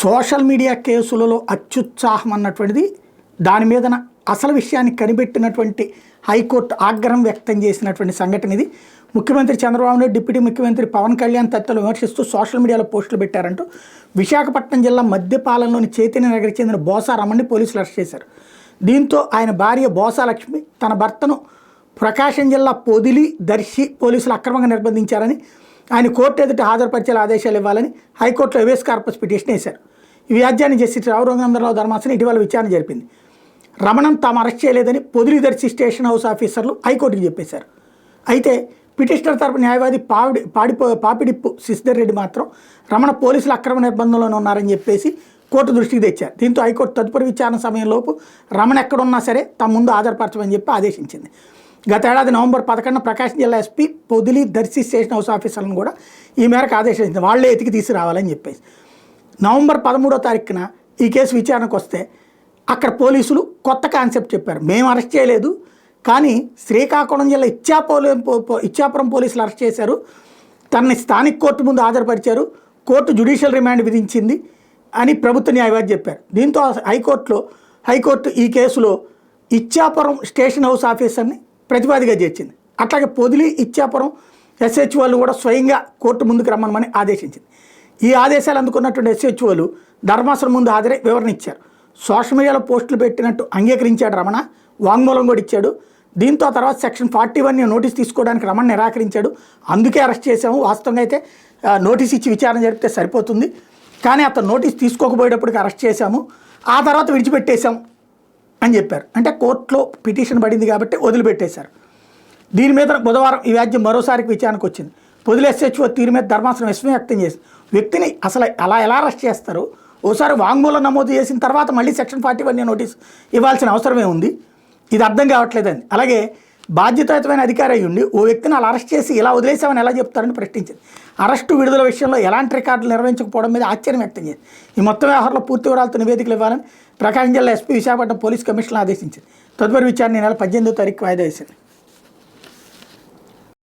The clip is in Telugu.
సోషల్ మీడియా కేసులలో అత్యుత్సాహం అన్నటువంటిది దాని మీదన అసలు విషయాన్ని కనిపెట్టినటువంటి హైకోర్టు ఆగ్రహం వ్యక్తం చేసినటువంటి సంఘటన ఇది. ముఖ్యమంత్రి చంద్రబాబు నాయుడు, డిప్యూటీ ముఖ్యమంత్రి పవన్ కళ్యాణ్ తదితరులు విమర్శిస్తూ సోషల్ మీడియాలో పోస్టులు పెట్టారంటూ విశాఖపట్నం జిల్లా మద్యపాలెంలోని చైతన్య నగర్కి చెందిన బోసా రమణ్ని పోలీసులు అరెస్ట్ చేశారు. దీంతో ఆయన భార్య బోసా లక్ష్మి తన భర్తను ప్రకాశం జిల్లా పొదిలి, దర్శి పోలీసులు అక్రమంగా నిర్బంధించారని, ఆయన కోర్టు ఎదుట హాజరుపరిచేలా ఆదేశాలు ఇవ్వాలని హైకోర్టులో హెబియస్ కార్పస్ పిటిషన్ వేశారు. ఈ వ్యాజ్యాన్ని జస్టిస్ రాఘవేంద్రరావు ధర్మాసనం ఇటీవల విచారణ జరిపింది. రమణను తాము అరెస్ట్ చేయలేదని పొదిలి, దర్శి స్టేషన్ హౌస్ ఆఫీసర్లు హైకోర్టుకి చెప్పేశారు. అయితే పిటిషనర్ తరపు న్యాయవాది పాపిడిప్పు శశిధర్ రెడ్డి మాత్రం రమణ పోలీసులు అక్రమ నిర్బంధంలోనే ఉన్నారని చెప్పేసి కోర్టు దృష్టికి తెచ్చారు. దీంతో హైకోర్టు తదుపరి విచారణ సమయంలోపు రమణ ఎక్కడున్నా సరే తమ ముందు ఆధారపరచమని చెప్పి ఆదేశించింది. గత ఏడాది నవంబర్ 11న ప్రకాశం జిల్లా SP Podili, Darsi station house ఆఫీసర్లను కూడా ఈ మేరకు ఆదేశించింది. వాళ్లే ఎతికి తీసుకురావాలని చెప్పేసి. నవంబర్ 13వ తారీఖున ఈ కేసు విచారణకు వస్తే అక్కడ పోలీసులు కొత్త కాన్సెప్ట్ చెప్పారు. మేము అరెస్ట్ చేయలేదు, కానీ శ్రీకాకుళం జిల్లా ఇచ్చాపురం పోలీసులు అరెస్ట్ చేశారు, తనని స్థానిక కోర్టు ముందు హాజరుపరిచారు, కోర్టు జ్యుడిషియల్ రిమాండ్ విధించింది అని ప్రభుత్వ న్యాయవాది చెప్పారు. దీంతో హైకోర్టు ఈ కేసులో ఇచ్చాపురం స్టేషన్ హౌస్ ఆఫీసర్ని ప్రతివాదిగా చేర్చింది. అట్లాగే పొదిలి, ఇచ్చాపురం ఎస్హెచ్ఓలు కూడా స్వయంగా కోర్టు ముందుకు రమ్మని ఆదేశించింది. ఈ ఆదేశాలు అందుకున్నటువంటి ఎస్హెచ్ఓలు ధర్మాసనం ముందు హాజరై వివరణ ఇచ్చారు. సోషల్ మీడియాలో పోస్టులు పెట్టినట్టు అంగీకరించాడు రమణ, వాంగ్మూలం కూడా ఇచ్చాడు. దీంతో తర్వాత సెక్షన్ 41 నోటీస్ తీసుకోవడానికి రమణ నిరాకరించాడు. అందుకే అరెస్ట్ చేశాము. వాస్తవంగా అయితే నోటీస్ ఇచ్చి విచారణ జరిపితే సరిపోతుంది, కానీ అతను నోటీస్ తీసుకోకపోయేటప్పటికి అరెస్ట్ చేశాము, ఆ తర్వాత విడిచిపెట్టేశాం అని చెప్పారు. అంటే కోర్టులో పిటిషన్ పడింది కాబట్టి వదిలిపెట్టేశారు. దీని మీద బుధవారం ఈ వ్యాజ్యం మరోసారికి విచారణకు వచ్చింది. పొదిలి ఎస్హెచ్ఓ తీరు మీద ధర్మాసనం విస్మయం వ్యక్తం చేసింది. వ్యక్తిని అసలు ఎలా అరెస్ట్ చేస్తారు? ఓసారి వాంగ్మూలం నమోదు చేసిన తర్వాత మళ్ళీ సెక్షన్ 41 నోటీస్ ఇవ్వాల్సిన అవసరమే ఉంది. ఇది అర్థం కావట్లేదని. అలాగే బాధ్యతాయుతమైన అధికారి అయ్యి ఉండి ఓ వ్యక్తిని అలా అరెస్ట్ చేసి ఇలా వదిలేసామని ఎలా చెప్తారని ప్రశ్నించింది. అరెస్టు విడుదల విషయంలో ఎలాంటి రికార్డులు నిర్వహించకపోవడం మీద ఆశ్చర్యం వ్యక్తం చేసింది. ఈ మొత్తం వ్యవహారంలో పూర్తి వివరాలతో నివేదికలు ఇవ్వాలని ప్రకాశం జిల్లా ఎస్పీ, విశాఖపట్నం పోలీస్ కమిషనర్ ఆదేశించింది. తదుపరి విచారణ ఈ నెల 18వ తారీఖు వాయిదా వేసింది.